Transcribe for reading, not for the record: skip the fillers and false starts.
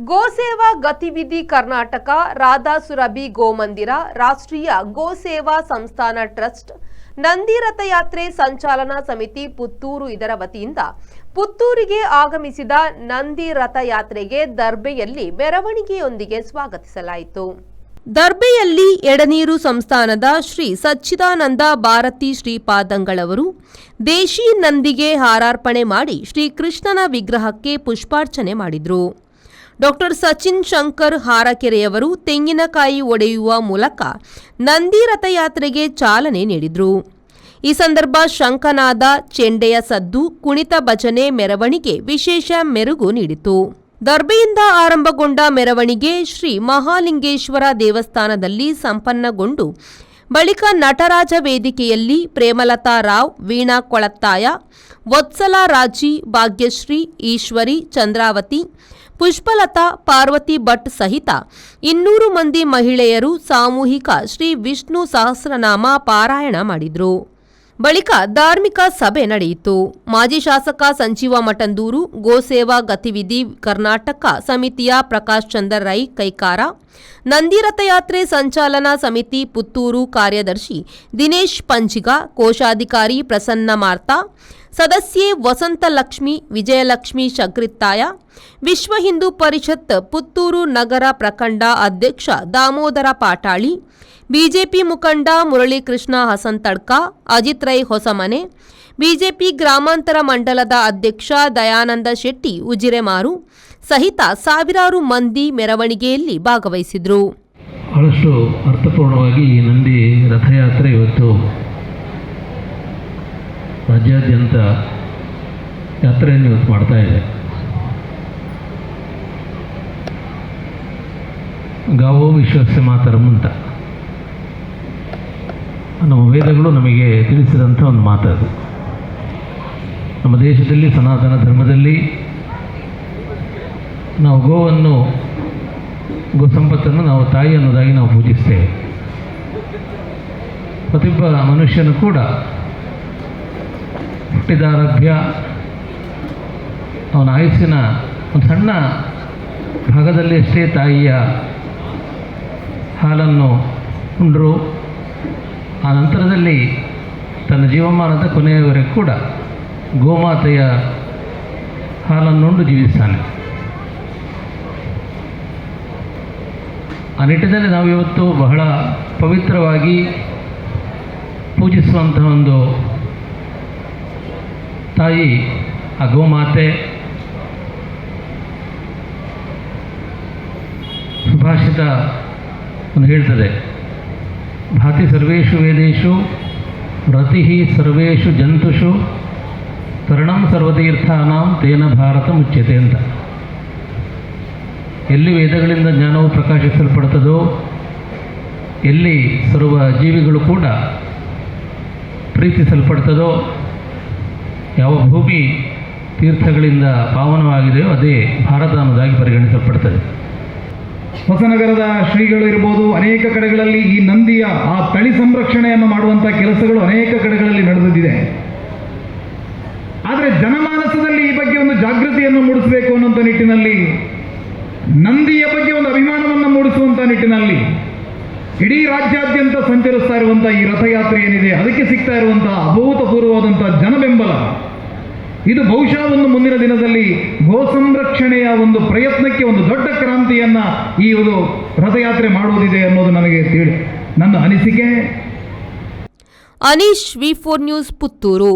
ಗೋಸೇವಾ ಗತಿವಿಧಿ ಕರ್ನಾಟಕ, ರಾಧಾ ಸುರಭಿ ಗೋಮಂದಿರ, ರಾಷ್ಟ್ರೀಯ ಗೋಸೇವಾ ಸಂಸ್ಥಾನ ಟ್ರಸ್ಟ್, ನಂದಿ ರಥಯಾತ್ರೆ ಸಂಚಾಲನಾ ಸಮಿತಿ ಪುತ್ತೂರು ಇದರ ವತಿಯಿಂದ ಪುತ್ತೂರಿಗೆ ಆಗಮಿಸಿದ ನಂದಿ ರಥಯಾತ್ರೆಗೆ ದರ್ಬೆಯಲ್ಲಿ ಮೆರವಣಿಗೆಯೊಂದಿಗೆ ಸ್ವಾಗತಿಸಲಾಯಿತು. ದರ್ಬೆಯಲ್ಲಿ ಎಡನೀರು ಸಂಸ್ಥಾನದ ಶ್ರೀ ಸಚ್ಚಿದಾನಂದ ಭಾರತಿ ಶ್ರೀಪಾದಂಗಳವರು ದೇಶಿ ನಂದಿಗೆ ಹಾರಾರ್ಪಣೆ ಮಾಡಿ ಶ್ರೀಕೃಷ್ಣನ ವಿಗ್ರಹಕ್ಕೆ ಪುಷ್ಪಾರ್ಚನೆ ಮಾಡಿದರು. ಡಾಕ್ಟರ್ ಸಚಿನ್ ಶಂಕರ್ ಹಾರಕೆರೆಯವರು ತೆಂಗಿನಕಾಯಿ ಒಡೆಯುವ ಮೂಲಕ ನಂದಿ ರಥಯಾತ್ರೆಗೆ ಚಾಲನೆ ನೀಡಿದರು. ಈ ಸಂದರ್ಭ ಶಂಖನಾದ, ಚೆಂಡೆಯ ಸದ್ದು, ಕುಣಿತ ಭಜನೆ ಮೆರವಣಿಗೆ ವಿಶೇಷ ಮೆರುಗು ನೀಡಿತು. ದರ್ಬೆಯಿಂದ ಆರಂಭಗೊಂಡ ಮೆರವಣಿಗೆ ಶ್ರೀ ಮಹಾಲಿಂಗೇಶ್ವರ ದೇವಸ್ಥಾನದಲ್ಲಿ ಸಂಪನ್ನಗೊಂಡು ಬಳಿಕ ನಟರಾಜ ವೇದಿಕೆಯಲ್ಲಿ ಪ್ರೇಮಲತಾ ರಾವ್, ವೀಣಾ ಕೊಳತ್ತಾಯ, ವತ್ಸಲ ರಾಜಿ, ಭಾಗ್ಯಶ್ರೀ, ಈಶ್ವರಿ, ಚಂದ್ರಾವತಿ, ಪುಷ್ಪಲತಾ, ಪಾರ್ವತಿ ಭಟ್ ಸಹಿತ 200 ಮಂದಿ ಮಹಿಳೆಯರು ಸಾಮೂಹಿಕ ಶ್ರೀ ವಿಷ್ಣು ಸಹಸ್ರನಾಮ ಪಾರಾಯಣ ಮಾಡಿದರು. ಬಳಿಕ ಧಾರ್ಮಿಕ ಸಭೆ ನಡೆಯಿತು. ಮಾಜಿ ಶಾಸಕ ಸಂಜೀವ ಮಠಂದೂರು, ಗೋಸೇವಾ ಗತಿವಿಧಿ ಕರ್ನಾಟಕ ಸಮಿತಿಯ ಪ್ರಕಾಶ್ ಚಂದ್ರ ರೈ ಕೈಕಾರ, ನಂದಿ ರಥಯಾತ್ರೆ ಸಂಚಾಲನಾ ಸಮಿತಿ ಪುತ್ತೂರು ಕಾರ್ಯದರ್ಶಿ ದಿನೇಶ್ ಪಂಜಿಗ, ಕೋಶಾಧಿಕಾರಿ ಪ್ರಸನ್ನ ಮಾರ್ತಾ, ಸದಸ್ಯೆ ವಸಂತಲಕ್ಷ್ಮಿ, ವಿಜಯಲಕ್ಷ್ಮಿ ಶಗ್ರಿತ್ತಾಯ, ವಿಶ್ವ ಹಿಂದೂ ಪರಿಷತ್ ಪುತ್ತೂರು ನಗರ ಪ್ರಖಂಡ ಅಧ್ಯಕ್ಷ ದಾಮೋದರ ಪಾಟಾಳಿ, ಬಿಜೆಪಿ ಮುಖಂಡ ಮುರಳೀಕೃಷ್ಣ ಹಸಂತಡ್ಕ, ಅಜಿತ್ ರೈ ಹೊಸಮನೆ, ಬಿಜೆಪಿ ಗ್ರಾಮಾಂತರ ಮಂಡಲದ ಅಧ್ಯಕ್ಷ ದಯಾನಂದ ಶೆಟ್ಟಿ ಉಜಿರೆಮಾರು ಸಹಿತ ಸಾವಿರಾರು ಮಂದಿ ಮೆರವಣಿಗೆಯಲ್ಲಿ ಭಾಗವಹಿಸಿದರು. ಬಹಳಷ್ಟು ಅರ್ಥಪೂರ್ಣವಾಗಿ ಈ ನಂದಿ ರಥಯಾತ್ರೆ ಇವತ್ತು ರಾಜ್ಯಾದ್ಯಂತ ಯಾತ್ರೆಯನ್ನು ಇವತ್ತು ಮಾಡ್ತಾ ಇದೆ. ಗಾವೋ ವಿಶ್ವಸ್ಯ ಮಾತರಂ ಅಂತ ನಮ್ಮ ವೇದಗಳು ನಮಗೆ ತಿಳಿಸಿದಂಥ ಒಂದು ಮಾತದು. ನಮ್ಮ ದೇಶದಲ್ಲಿ ಸನಾತನ ಧರ್ಮದಲ್ಲಿ ನಾವು ಗೋವನ್ನು, ಗೋ ಸಂಪತ್ತನ್ನು ನಾವು ತಾಯಿ ಅನ್ನೋದಾಗಿ ನಾವು ಪೂಜಿಸ್ತೇವೆ. ಪ್ರತಿಯೊಬ್ಬ ಮನುಷ್ಯನು ಕೂಡ ಹುಟ್ಟಿದಾರಭ್ಯ ಅವನ ಆಯುಸ್ಸಿನ ಒಂದು ಸಣ್ಣ ಭಾಗದಲ್ಲಿ ಅಷ್ಟೇ ತಾಯಿಯ ಹಾಲನ್ನು ಉಂಡರು. ಆ ನಂತರದಲ್ಲಿ ತನ್ನ ಜೀವಮಾನದ ಕೊನೆಯವರೆಗೂ ಕೂಡ ಗೋಮಾತೆಯ ಹಾಲನ್ನುಂಡು ಜೀವಿಸ್ತಾನೆ. ಆ ನಿಟ್ಟಿನಲ್ಲಿ ನಾವು ಇವತ್ತು ಬಹಳ ಪವಿತ್ರವಾಗಿ ಪೂಜಿಸುವಂತಹ ಒಂದು ತಾಯಿ ಆ ಗೋಮಾತೆ. ಸುಭಾಷಿತ ಒಂದು ಹೇಳ್ತದೆ, ಭಾತಿ ಸರ್ವೇಷು ವೇದೇಶು ರತಿ ಸರ್ವೇಷು ಜಂತುಷು ತರಣಂ ಸರ್ವತೀರ್ಥಾನಾಂ ತೇನ ಭಾರತ ಮುಚ್ಯತೆ ಅಂತ. ಎಲ್ಲಿ ವೇದಗಳಿಂದ ಜ್ಞಾನವು ಪ್ರಕಾಶಿಸಲ್ಪಡುತ್ತದೋ, ಎಲ್ಲಿ ಸರ್ವ ಜೀವಿಗಳು ಕೂಡ ಪ್ರೀತಿಸಲ್ಪಡ್ತದೋ, ಯಾವ ಭೂಮಿ ತೀರ್ಥಗಳಿಂದ ಪಾವನವಾಗಿದೆಯೋ ಅದೇ ಭಾರತ ಅನ್ನೋದಾಗಿ ಪರಿಗಣಿಸಲ್ಪಡ್ತದೆ. ಹೊಸನಗರದ ಶ್ರೀಗಳು ಇರ್ಬೋದು, ಅನೇಕ ಕಡೆಗಳಲ್ಲಿ ಈ ನಂದಿಯ ಆ ತಳಿ ಸಂರಕ್ಷಣೆಯನ್ನು ಮಾಡುವಂಥ ಕೆಲಸಗಳು ಅನೇಕ ಕಡೆಗಳಲ್ಲಿ ನಡೆದಿದೆ. ಆದರೆ ಜನಮಾನಸದಲ್ಲಿ ಈ ಬಗ್ಗೆ ಒಂದು ಜಾಗೃತಿಯನ್ನು ಮೂಡಿಸಬೇಕು ಅನ್ನುವಂಥ ನಿಟ್ಟಿನಲ್ಲಿ, ನಂದಿಯ ಬಗ್ಗೆ ಒಂದು ಅಭಿಮಾನವನ್ನು ಮೂಡಿಸುವಂಥ ನಿಟ್ಟಿನಲ್ಲಿ ಇಡೀ ರಾಜ್ಯಾದ್ಯಂತ ಸಂಚರಿಸ್ತಾ ಇರುವಂಥ ಈ ರಥಯಾತ್ರೆ ಏನಿದೆ, ಅದಕ್ಕೆ ಸಿಗ್ತಾ ಇರುವಂಥ ಅಭೂತಪೂರ್ವವಾದಂಥ ಜನಬೆಂಬಲ, ಇದು ಬಹುಶಃ ಒಂದು ಮುಂದಿನ ದಿನದಲ್ಲಿ ಗೋ ಸಂರಕ್ಷಣೆಯ ಒಂದು ಪ್ರಯತ್ನಕ್ಕೆ ಒಂದು ದೊಡ್ಡ ಕ್ರಾಂತಿಯನ್ನು ಈ ಒಂದು ರಥಯಾತ್ರೆ ಮಾಡುವುದಿದೆ ಅನ್ನೋದು ನನಗೆ ನನ್ನ ಅನಿಸಿಕೆ. Anish, V4 news, Puttur.